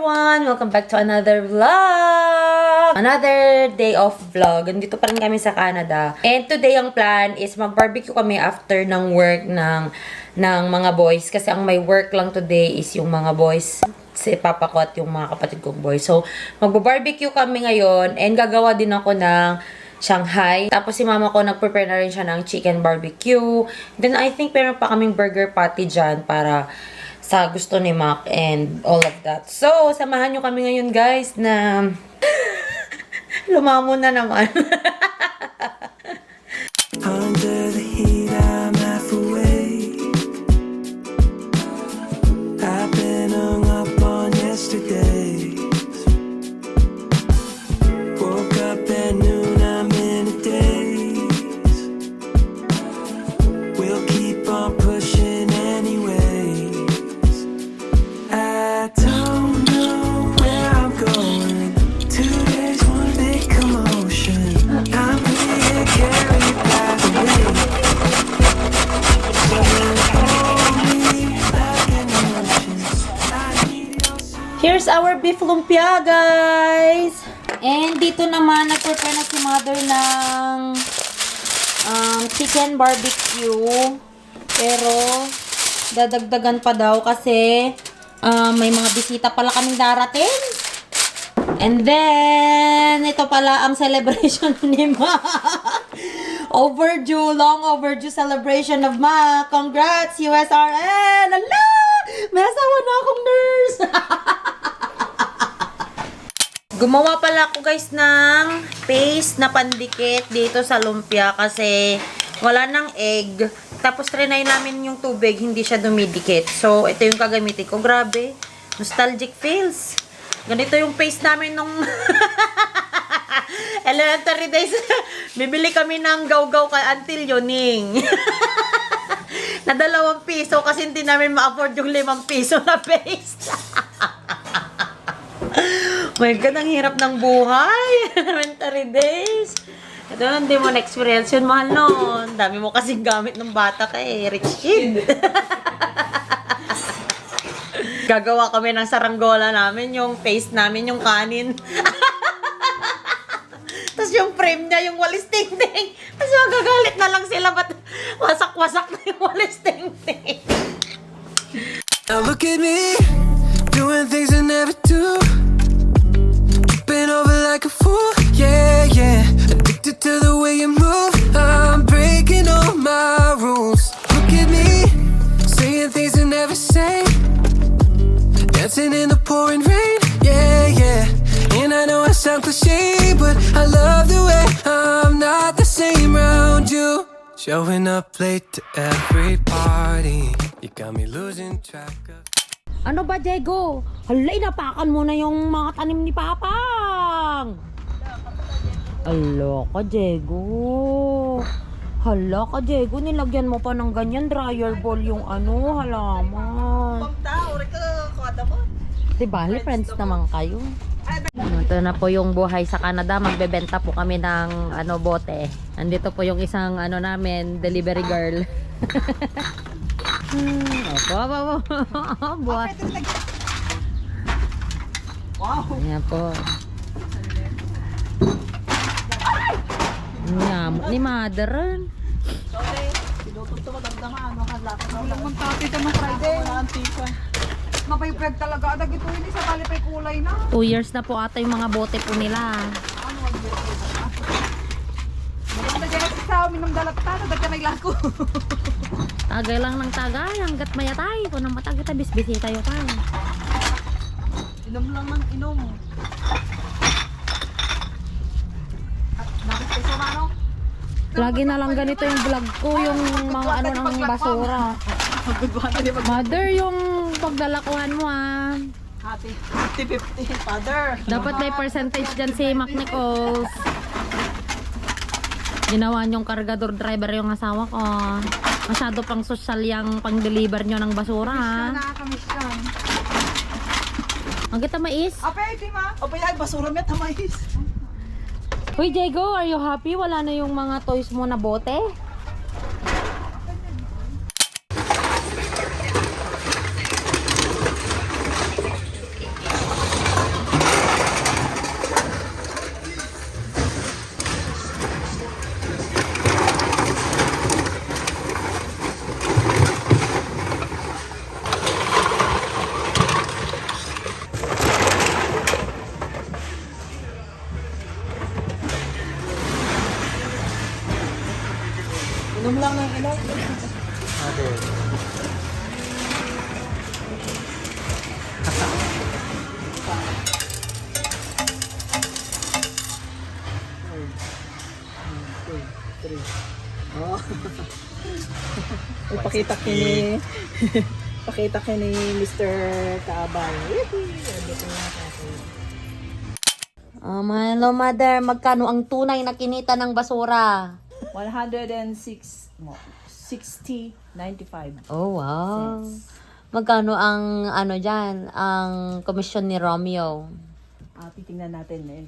everyone! Welcome back to another vlog! Another day of vlog. Nandito pa rin kami sa Canada. And today ang plan is mag-barbecue kami after ng work ng mga boys. Kasi ang may work lang today is yung mga boys. Si Papa ko at yung mga kapatid kong boys. So, mag-barbecue kami ngayon. And gagawa din ako ng Shanghai. Tapos si mama ko nag-prepare na rin siya ng chicken barbecue. Then I think meron pa kaming burger patty dyan para sa gusto ni Mac and all of that. So, samahan nyo kami ngayon guys na lumamon na naman. Under the heat, I'm half awake. I've been hung up on yesterdays. Woke up at noon, I'm in a daze. We'll keep on pushing anyways. I don't know where I'm going. 2 days, one big commotion. I'm being carried by the wind. Here's our beef lumpia guys! And dito naman, nag-prepare na si mother ng chicken barbecue. Pero, dadagdagan pa daw kasi may mga bisita pala kaming darating. And then, ito pala ang celebration ni Ma. Overdue, long overdue celebration of Ma. Congrats, USRN! Ala! May asawa na akong nurse! Gumawa pala ako guys ng paste na pandikit dito sa lumpia kasi wala ng egg. Tapos trinay namin yung tubig, hindi siya dumidikit. So, ito yung kagamitin ko. Grabe. Nostalgic feels. Ganito yung paste namin nung elementary days. Bibili kami ng gaw-gaw kay Auntie Yoning. Na 2 piso kasi hindi namin ma-afford yung 5 piso na paste. My God, ang hirap ng buhay. Elementary days. Ito, hindi mo na-experience yun, mahal nun. Dami mo kasing gamit ng bata ka eh. Rich kid. Gagawa kami ng saranggola namin, yung paste namin, yung kanin. Tapos yung frame niya, yung walis ting-ting. Tapos magagalit na lang sila, ba't wasak-wasak na yung walis ting-ting. Now look at me, doing things I never do. Been over like a fool, yeah, yeah. Addicted to the way you move. I'm breaking all my rules. Look at me, saying things I never say. Dancing in the pouring rain, yeah, yeah. And I know I sound cliche, but I love the way I'm not the same around you. Showing up late to every party. You got me losing track of. Ano ba, Diego? Hala, inapakan mo na yung mga tanim ni Papang. Hala ka, Diego. Hala ka, Diego. Nilagyan mo pa ng ganyan. Dryer ball yung halaman. Diba, friends naman kayo. Ito na po yung buhay sa Canada. Magbebenta po kami ng bote. Andito po yung isang namin, delivery girl. Opo. Buhat. Wow. Ayan po. Nyamot ni mother. Sorry, pinutol ito madagdaman. Walang mong tapi ka ng Friday. Mapaypag talaga. Adag ito hindi sa talipay kulay na. 2 years na po ata yung mga bote po nila. Ano mag-year ko na? Maganda dyan sa amin ng dalapta. Adag ka may lako. Tagay lang ng tagay. Hanggat mayatay. Kung nang matagay tayo, bisbisi tayo tayo. Inom lang ng inom. Bakit kayo sumano? Lagi na lang ganito yung vlog ko. Yung mga ng basura. Mother, yung pagdalakuhan mo Hati 50-50, father. Dapat may percentage dyan si Mac Nichols. Ginawa niyong kargador driver yung asawa ko. Masyado pang social yung pang-deliver nyo ng basura Nakakamisyon. Ang kita mais? Apay, di ma. Apay, ay basura met mais. Uy, Diego, are you happy? Wala na yung mga toys mo na bote? Pakita kini pakita kini Mr. Kaabay. Hello, mother. Magkano ang tunay na kinita ng basura? 60.95. Oh, wow. Magkano ang ano ang komisyon ni Romeo? Titingnan natin eh.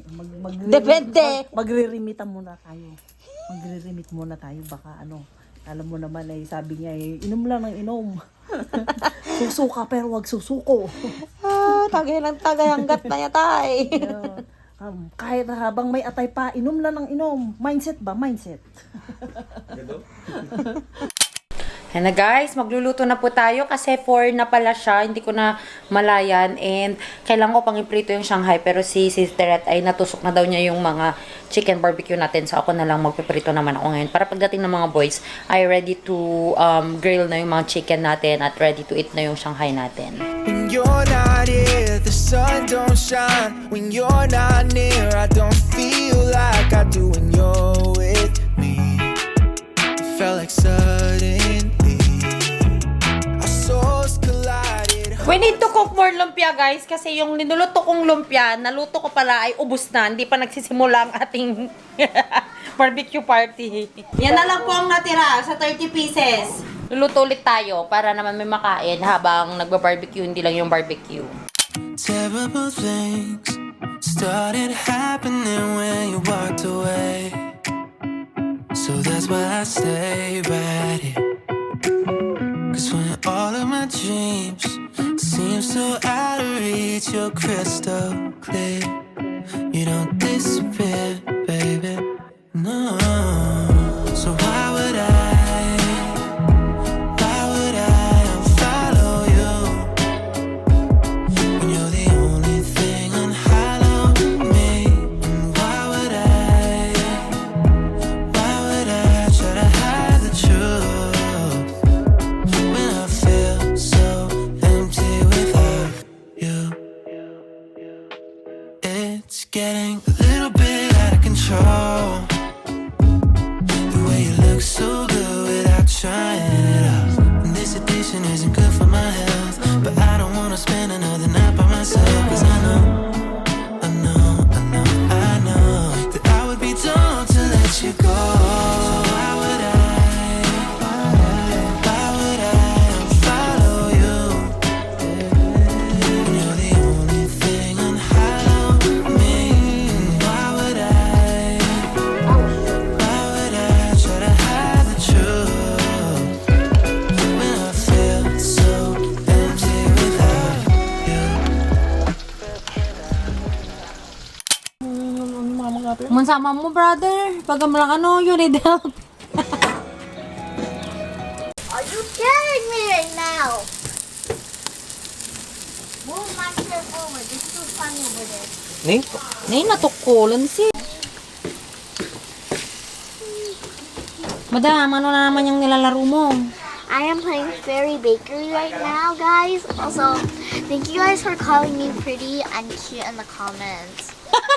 Depende. Magre-remita muna tayo. Magre-remit muna tayo. Baka alam mo naman sabi niya inom lang ng inom. Susuka pero wag susuko. Tagay lang tagay hanggat na yatay. Kahit habang may atay pa, inom lang ng inom. Mindset ba? Mindset. Yan na guys, magluluto na po tayo kasi 4 na pala siya, hindi ko na malayan and kailangan ko pang iprito yung Shanghai pero si Sister ay natusok na daw niya yung mga chicken barbecue natin so ako na lang magpiprito naman ako ngayon para pagdating ng mga boys ay ready to grill na yung mga chicken natin at ready to eat na yung Shanghai natin. When you're not here, the sun don't shine. When you're not near, I don't feel like I do when you're with me. It felt like suddenly our souls collided. We need to cook more lumpia guys kasi yung linuluto kong lumpia, naluto ko pala ay ubos na. Hindi pa nagsisimula ang ating barbecue party. Yan na lang po ang natira sa 30 pieces. Luluto ulit tayo para naman may makain habang nagba-barbecue, hindi lang yung barbecue. Terrible things started happening when you walked away. So that's why I stay right here. Cause when all of my dreams seem so out of reach, you're crystal clear. You don't disappear, baby. No. So why would I follow you when you're the only thing unhallowed me? And why would I try to hide the truth when I feel so empty without you? It's getting a little bit out of control. The way you look so good without trying it out. And this addiction isn't good for my health, but I don't wanna spend another night by myself. Cause I know that I would be dumb to let you go. Why would I follow you when you're the only thing unhallowed me? Why would I try to hide the truth when I feel so empty without you? Mansama mo brother, pag lang you need help. Are you carrying me right now? Move my chair forward. It's too funny over there. Nay, natukulan si. Madam, ano na naman yung nilalaro mo? I am playing Fairy Bakery right now, guys. Also, thank you guys for calling me pretty and cute in the comments.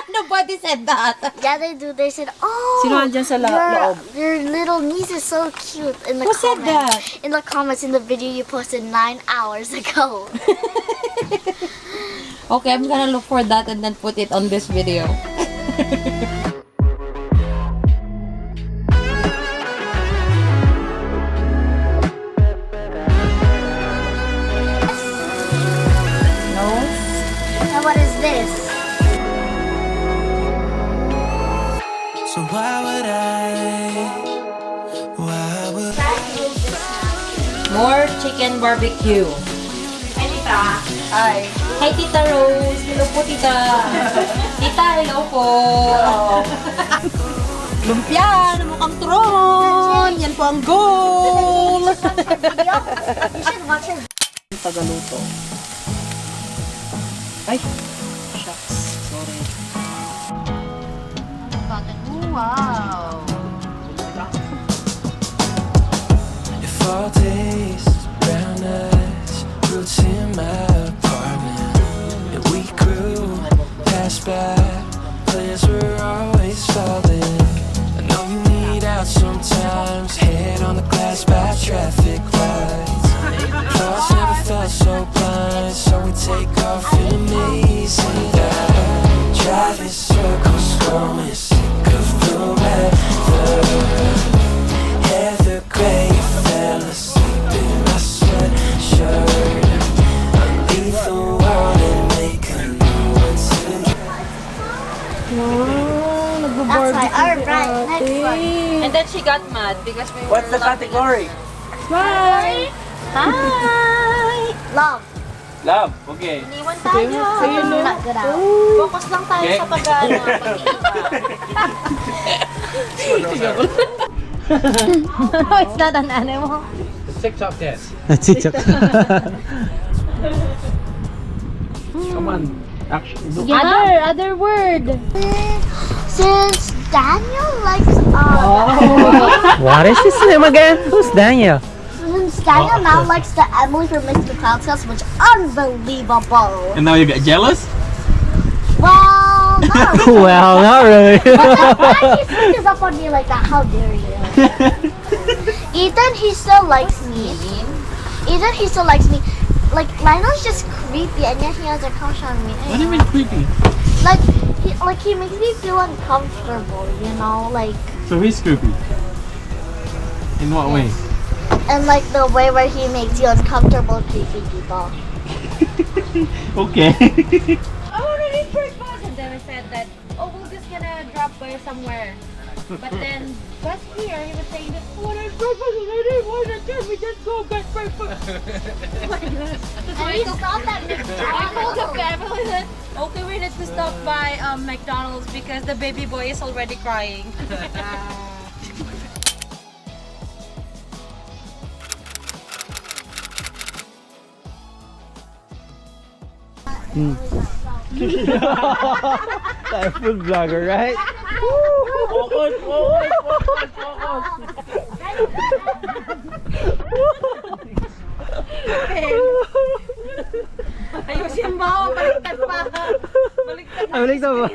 Nobody said that. Yeah, they do. They said, "Oh, Sino andyan sa loob? your little niece is so cute." In the Who said comments. that? In the comments in the video you posted 9 hours ago. Okay, I'm gonna look for that and then put it on this video. And what is this? So why would More chicken barbecue. Hi, Tita. Hi. Hi, Tita Rose. Hello po, Tita. Tita, hello po. Lumpia na mukhang turon. Yan po ang goal. You should watch your Tagaluto. Ay, shucks. Sorry. Wow. Your fall taste, brown eyes, roots in my apartment. And we grew, passed by, plans were always falling. I know you need out sometimes, head on the glass by traffic lights. then she got mad because we What's were the category? Hi! Hi! Love. Love. Okay. Iniwan tayo. Not good out. Focus lang tayo Okay. sa pag-ano, pag-iiba. It's not an animal. 6 of 10. TikTok. Come on. Action. Do- Other word. Since Daniel likes What is his name again? Who's Daniel? since Daniel now likes the Emily from Mr. Cloud Tales, which unbelievable. And now you get jealous? Well, no. Well, not really. Why you sneak up on me like that? How dare you? Ethan, he still likes me. Ethan, he still likes me. Like Lionel's just creepy, and yet he has a crush on me. What do you mean creepy? Like he makes me feel uncomfortable, you know, like So he's creepy. In what way? and like the way where he makes you uncomfortable, creepy people. Okay. I already first bus, and then I said that, oh, we're just gonna drop by somewhere. But then, just here, he was saying that, oh, there's breakfast, and I didn't want to tell me, just go get breakfast. Oh my God. And we stopped at I told the McDonald's. family that, okay, we need to stop by McDonald's because the baby boy is already crying. Food vlogger, right? Ayusin mo, baliktad pa. Baliktad Ang balik na ba?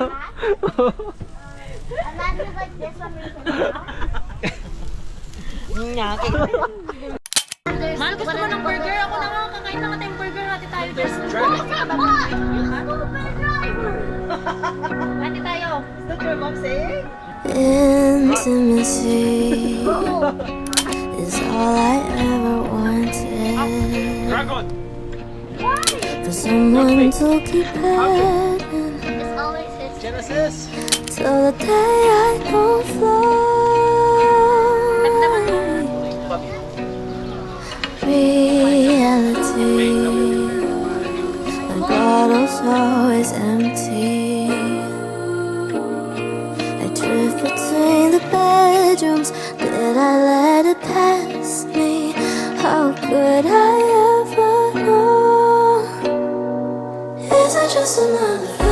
And then he's like this one recently. Man, gusto mo ng burger? Ako na nga, kakain na nga tayong burger. Hati tayo. There's Hati tayo. Intimacy is all I ever wanted. For someone to keep having It's always his. Genesis. till the day I don't fly. Reality, my bottle's always empty. I drift between the bedrooms. Did I let it pass me? How could I ever know? Is it just another